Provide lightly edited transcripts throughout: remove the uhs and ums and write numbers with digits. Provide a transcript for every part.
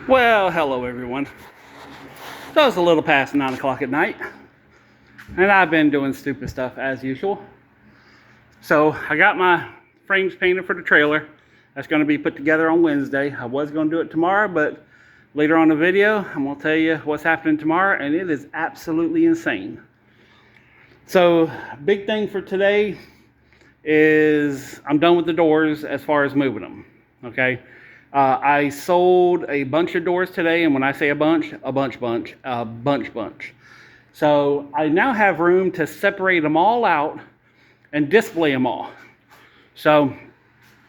Well, hello everyone. So it's a little past 9 o'clock at night, and I've been doing stupid stuff as usual. So I got my frames painted for the trailer. That's going to be put together on Wednesday. I was going to do it tomorrow, but later on in the video, I'm going to tell you what's happening tomorrow, and it is absolutely insane. So, big thing for today is I'm done with the doors as far as moving them, okay? I sold a bunch of doors today, and when I say a bunch. So I now have room to separate them all out and display them all. So,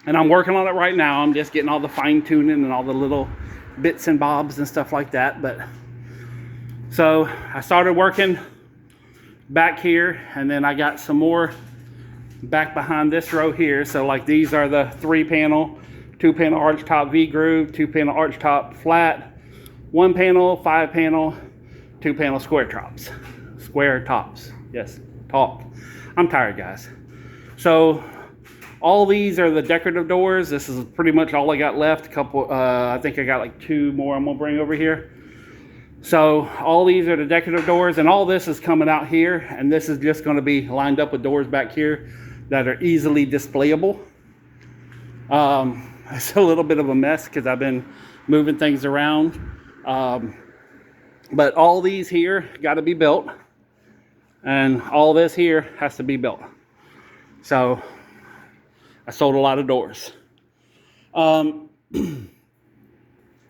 and I'm working on it right now. I'm just getting all the fine tuning and all the little bits and bobs and stuff like that. But so I started working back here, and then I got some more back behind this row here. So like these are the 3-panel, 2-panel arch top V-groove, 2-panel arch top flat, 1-panel, 5-panel, 2-panel square tops. Square tops. Yes, talk. I'm tired, guys. So all these are the decorative doors. This is pretty much all I got left. A couple, I think I got like 2 more I'm gonna bring over here. So all these are the decorative doors, and all this is coming out here, and this is just gonna be lined up with doors back here that are easily displayable. It's a little bit of a mess because I've been moving things around. But all these here got to be built, and all this here has to be built. So I sold a lot of doors.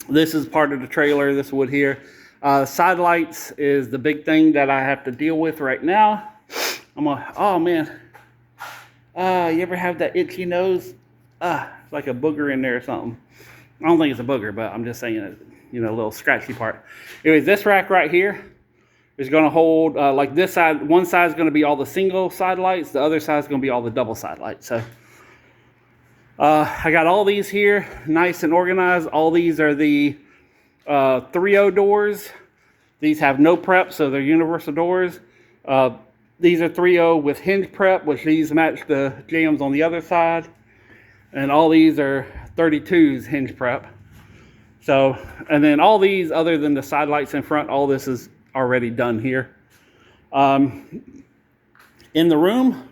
This is part of the trailer, this wood here. Side lights is the big thing that I have to deal with right now. Oh man. You ever have that itchy nose? It's like a booger in there or something. I don't think it's a booger, but I'm just saying it, you know, a little scratchy part. Anyways, this rack right here is going to hold, like this side, one side is going to be all the single side lights, the other side is going to be all the double side lights. So I got all these here nice and organized. All these are the 3.0 doors. These have no prep, so they're universal doors. These are 3.0 with hinge prep, which these match the jambs on the other side. And all these are 32s hinge prep. So, and then all these, other than the side lights in front, all this is already done here. In the room,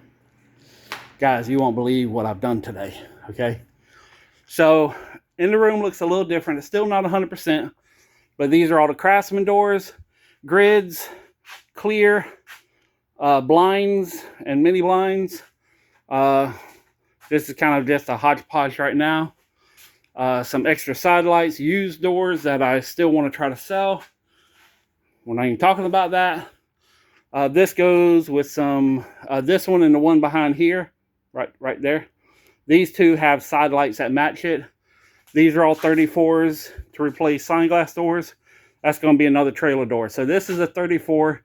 guys, you won't believe what I've done today, okay? So, in the room looks a little different. It's still not 100%, but these are all the Craftsman doors, grids, clear, blinds, and mini blinds. This is kind of just a hodgepodge right now. Some extra side lights, used doors that I still want to try to sell. We're not even talking about that. This goes with some, this one and the one behind here, right there. These two have side lights that match it. These are all 34s to replace sign glass doors. That's going to be another trailer door. So this is a 34.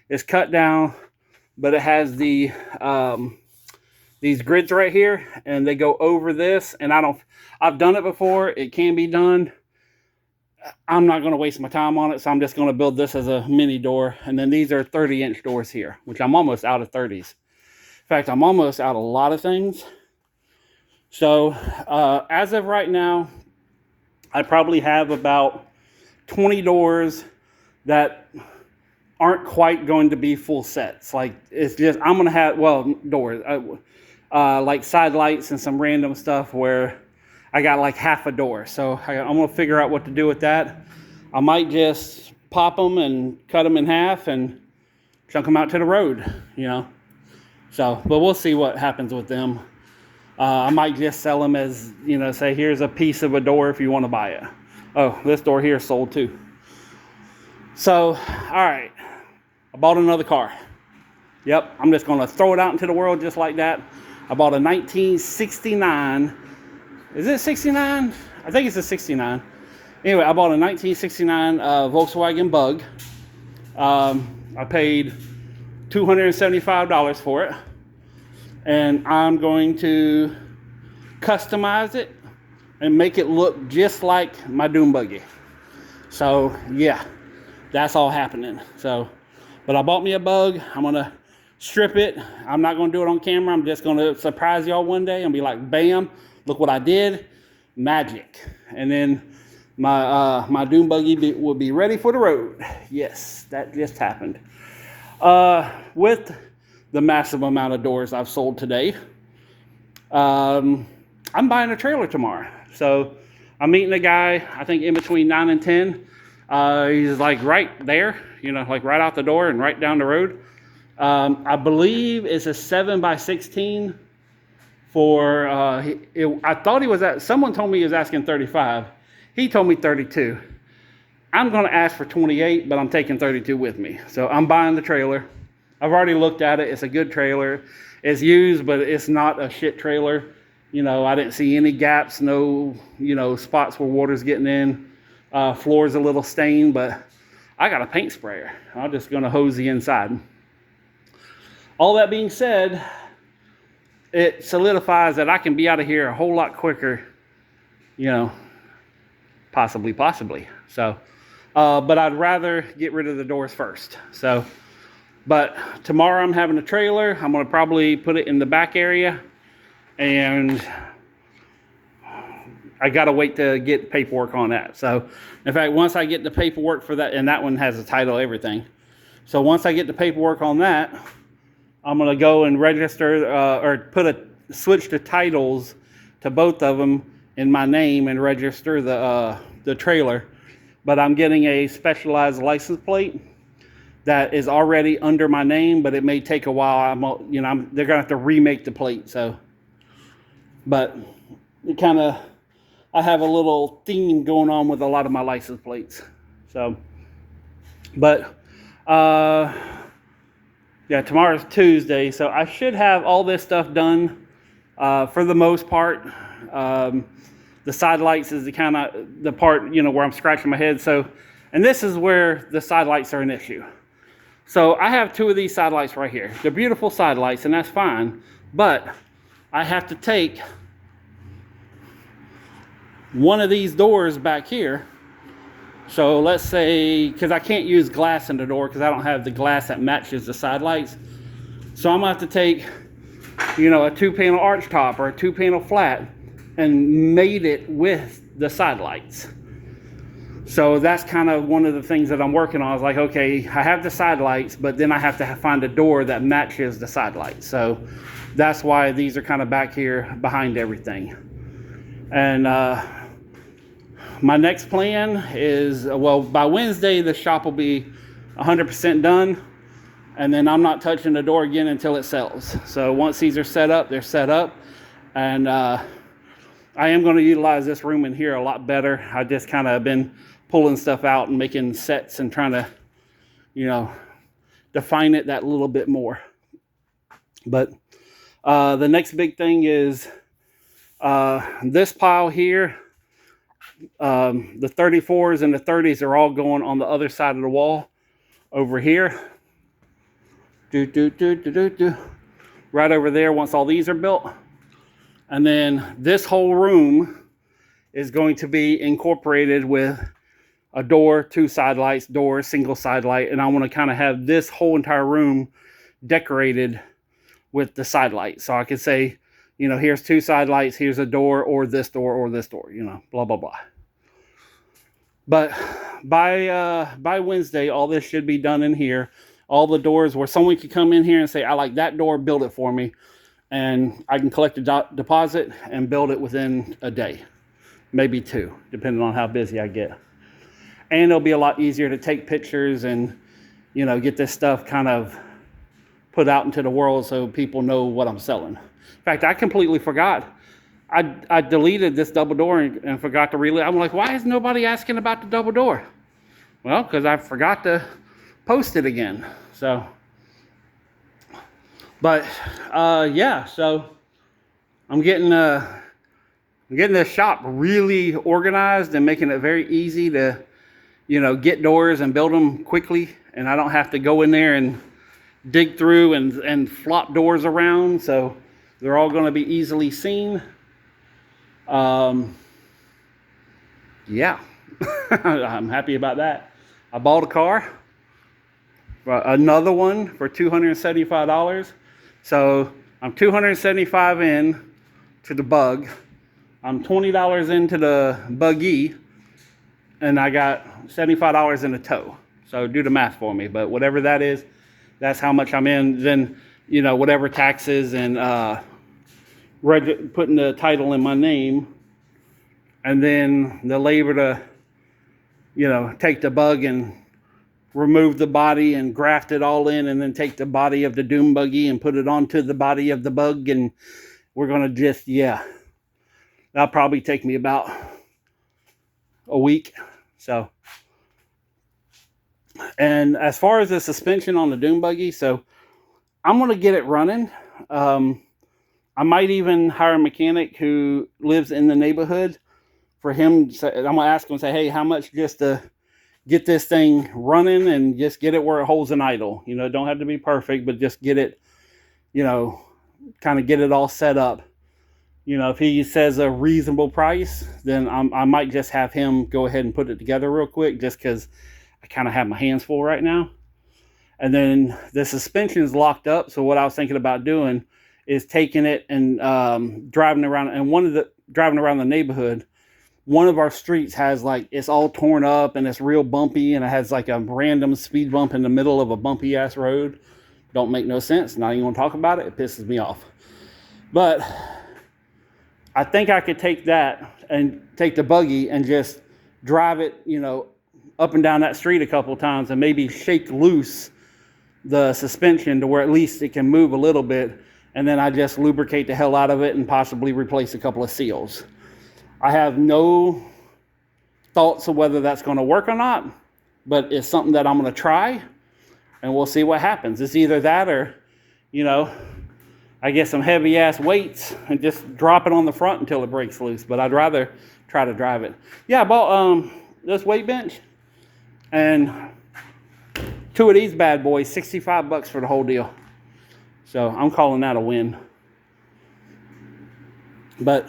It's cut down, but it has the these grids right here, and they go over this. And I've done it before. It can be done. I'm not going to waste my time on it, so I'm just going to build this as a mini door. And then these are 30-inch doors here, which I'm almost out of 30s. In fact, I'm almost out of a lot of things. So as of right now, I probably have about 20 doors that aren't quite going to be full sets. Like, it's just, I'm going to have, well, doors, like side lights and some random stuff where I got like half a door. So I'm going to figure out what to do with that. I might just pop them and cut them in half and chunk them out to the road, you know. So, but we'll see what happens with them. I might just sell them as, you know, say, here's a piece of a door if you want to buy it. Oh, this door here is sold too. So, all right. I bought another car. Yep, I'm just going to throw it out into the world just like that. I bought a 1969. Is it 69? I think it's a 69. Anyway, I bought a 1969 Volkswagen Bug. I paid $275 for it. And I'm going to customize it and make it look just like my dune buggy. So, yeah, that's all happening. So, but I bought me a Bug. I'm going to strip it. I'm not going to do it on camera. I'm just going to surprise y'all one day and be like, bam, look what I did. Magic. And then my dune buggy will be ready for the road. Yes, that just happened. With the massive amount of doors I've sold today, I'm buying a trailer tomorrow. So I'm meeting a guy, I think in between 9 and 10. He's like right there, like right out the door and right down the road. I believe it's a 7x16 for, I thought he was at, someone told me he was asking 35. He told me 32. I'm going to ask for 28, but I'm taking 32 with me. So I'm buying the trailer. I've already looked at it. It's a good trailer. It's used, but it's not a shit trailer. I didn't see any gaps, no, spots where water's getting in. Floor's a little stained, but I got a paint sprayer. I'm just going to hose the inside. All that being said, it solidifies that I can be out of here a whole lot quicker, possibly. So, but I'd rather get rid of the doors first. So, but tomorrow I'm having a trailer. I'm going to probably put it in the back area, and I got to wait to get paperwork on that. So, in fact, once I get the paperwork for that, and that one has a title, everything. So once I get the paperwork on that, I'm going to go and register or switch the titles to both of them in my name and register the trailer. But I'm getting a specialized license plate that is already under my name, but it may take a while. They're going to have to remake the plate. So, but it I have a little theme going on with a lot of my license plates. So, but, yeah, tomorrow's Tuesday, so I should have all this stuff done for the most part. The side lights is the part, where I'm scratching my head. So, and this is where the side lights are an issue. So I have 2 of these side lights right here. They're beautiful side lights, and that's fine. But I have to take one of these doors back here. So let's say, because I can't use glass in the door because I don't have the glass that matches the side lights. So I'm going to have to take, a 2-panel arch top or a 2-panel flat and mate it with the side lights. So that's kind of one of the things that I'm working on. I was like, okay, I have the side lights, but then I have to find a door that matches the side lights. So that's why these are kind of back here behind everything. And, my next plan is, by Wednesday, the shop will be 100% done. And then I'm not touching the door again until it sells. So once these are set up, they're set up. And I am going to utilize this room in here a lot better. I just kind of been pulling stuff out and making sets and trying to, define it that little bit more. But the next big thing is this pile here. The 34s and the 30s are all going on the other side of the wall over here. Right over there once all these are built. And then this whole room is going to be incorporated with a door, 2 side lights, door, single side light. And I want to kind of have this whole entire room decorated with the side lights. So I could say, here's 2 side lights, here's a door, or this door, blah, blah, blah. But by Wednesday, all this should be done in here. All the doors where someone could come in here and say, I like that door, build it for me. And I can collect a deposit and build it within a day. Maybe 2, depending on how busy I get. And it'll be a lot easier to take pictures and, get this stuff kind of put out into the world so people know what I'm selling. In fact, I completely forgot. I deleted this double door and forgot to relay. I'm like, why is nobody asking about the double door? Well, because I forgot to post it again. So, but yeah, so I'm getting this shop really organized and making it very easy to, get doors and build them quickly. And I don't have to go in there and dig through and flop doors around. So they're all going to be easily seen. Yeah, I'm happy about that. I bought a car, another one for $275. So I'm $275 in to the bug. I'm $20 into the buggy, and I got $75 in a tow. So do the math for me, but whatever that is, that's how much I'm in. Then, you know, whatever taxes and putting the title in my name, and then the labor to, you know, take the bug and remove the body and graft it all in, and then take the body of the dune buggy and put it onto the body of the bug. And we're gonna just, yeah, that'll probably take me about a week. So, and as far as the suspension on the dune buggy, so I'm gonna get it running. I might even hire a mechanic who lives in the neighborhood for him. I'm gonna ask him, say, hey, how much just to get this thing running and just get it where it holds an idle. You know, it don't have to be perfect, but just get it, you know, kind of get it all set up. You know, if he says a reasonable price, then I might just have him go ahead and put it together real quick, just because I kind of have my hands full right now. And then the suspension is locked up. So what I was thinking about doing is taking it and driving around. And driving around the neighborhood, one of our streets has, like, it's all torn up and it's real bumpy, and it has like a random speed bump in the middle of a bumpy ass road. Don't make no sense. Not even gonna talk about it. It pisses me off. But I think I could take that and take the buggy and just drive it, you know, up and down that street a couple of times, and maybe shake loose the suspension to where at least it can move a little bit. And then I just lubricate the hell out of it and possibly replace a couple of seals. I have no thoughts of whether that's going to work or not, but it's something that I'm going to try, and we'll see what happens. It's either that or, you know, I get some heavy ass weights and just drop it on the front until it breaks loose. But I'd rather try to drive it. Yeah, I bought this weight bench and 2 of these bad boys, $65 for the whole deal. So I'm calling that a win. But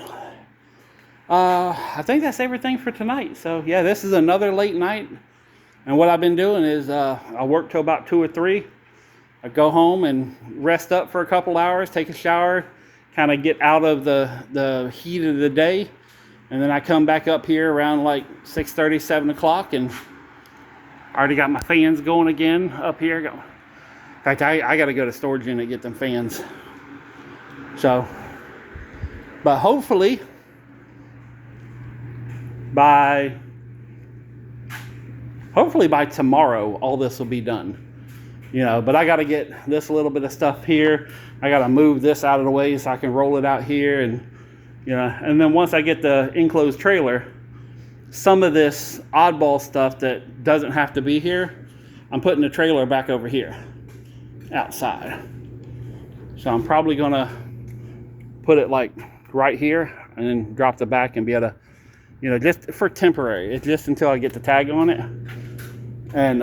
I think that's everything for tonight. So yeah, this is another late night. And what I've been doing is I work till about 2 or 3. I go home and rest up for a couple hours, take a shower, kind of get out of the heat of the day. And then I come back up here around like 6:30, 7 o'clock, and I already got my fans going again up here. In fact, I got to go to storage unit and get them fans. So, but hopefully by tomorrow, all this will be done. You know, but I got to get this little bit of stuff here. I got to move this out of the way so I can roll it out here. And, you know, and then once I get the enclosed trailer, some of this oddball stuff that doesn't have to be here, I'm putting the trailer back over here outside. So I'm probably going to put it like right here and then drop the back and be able to, you know, just for temporary. It's just until I get the tag on it. And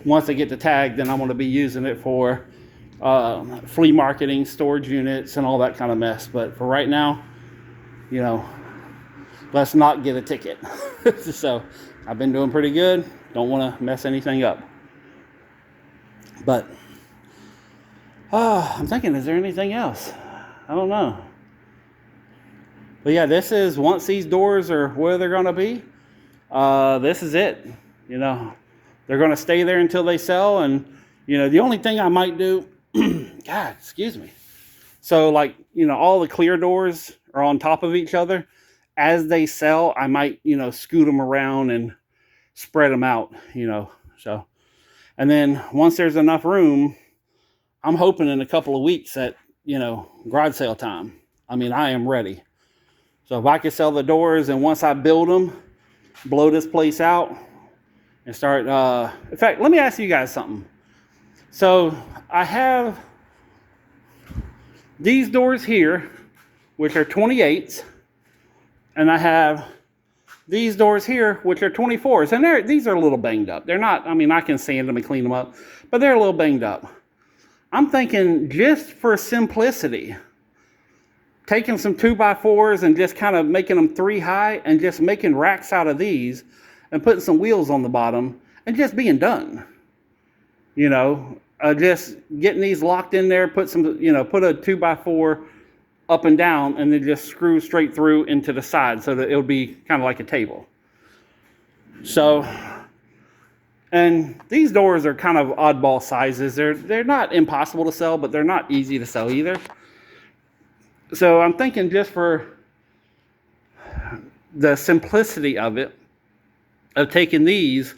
once I get the tag, then I'm going to be using it for flea marketing, storage units, and all that kind of mess. But for right now, you know, let's not get a ticket. So I've been doing pretty good. Don't want to mess anything up. But I'm thinking, is there anything else? I don't know. But yeah, this is, once these doors are where they're going to be, this is it. You know, they're going to stay there until they sell. And, you know, the only thing I might do, God, excuse me. So, like, you know, all the clear doors are on top of each other. As they sell, I might, you know, scoot them around and spread them out, you know. So, and then once there's enough room, I'm hoping in a couple of weeks at, you know, garage sale time. I mean, I am ready. So if I could sell the doors, and once I build them, blow this place out and start, in fact, let me ask you guys something. So I have these doors here, which are 28s, and I have these doors here, which are 24s, and these are a little banged up. They're not, I mean, I can sand them and clean them up, but they're a little banged up. I'm thinking, just for simplicity, taking some 2x4s and just kind of making them 3 high and just making racks out of these and putting some wheels on the bottom and just being done. You know, just getting these locked in there, put some, you know, put a 2x4 up and down and then just screw straight through into the side so that it'll be kind of like a table. So, and these doors are kind of oddball sizes. They're not impossible to sell, but they're not easy to sell either. So I'm thinking, just for the simplicity of it, of taking these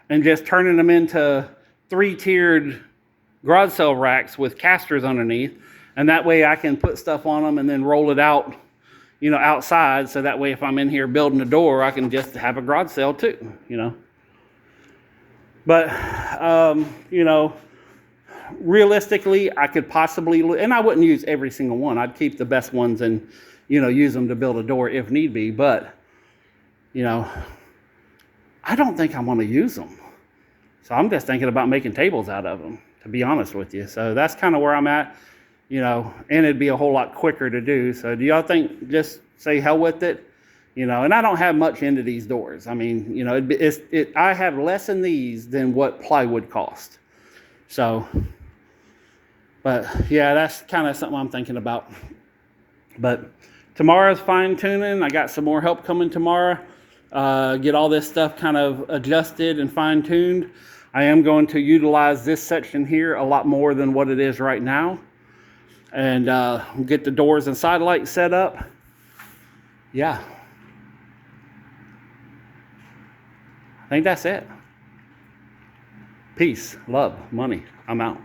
and just turning them into 3-tiered garage sale racks with casters underneath, and that way I can put stuff on them and then roll it out, you know, outside, so that way if I'm in here building a door, I can just have a garage sale too, you know. But you know, realistically, I could possibly, and I wouldn't use every single one. I'd keep the best ones and, you know, use them to build a door if need be. But, you know, I don't think I want to use them. So I'm just thinking about making tables out of them, to be honest with you. So that's kind of where I'm at, you know, and it'd be a whole lot quicker to do. So do y'all think just say hell with it? You know, and I don't have much into these doors. I mean, you know, I have less in these than what plywood cost. So, but yeah, that's kind of something I'm thinking about. But tomorrow's fine tuning. I got some more help coming tomorrow. Get all this stuff kind of adjusted and fine tuned. I am going to utilize this section here a lot more than what it is right now. And get the doors and side lights set up. Yeah. I think that's it. Peace, love, money. I'm out.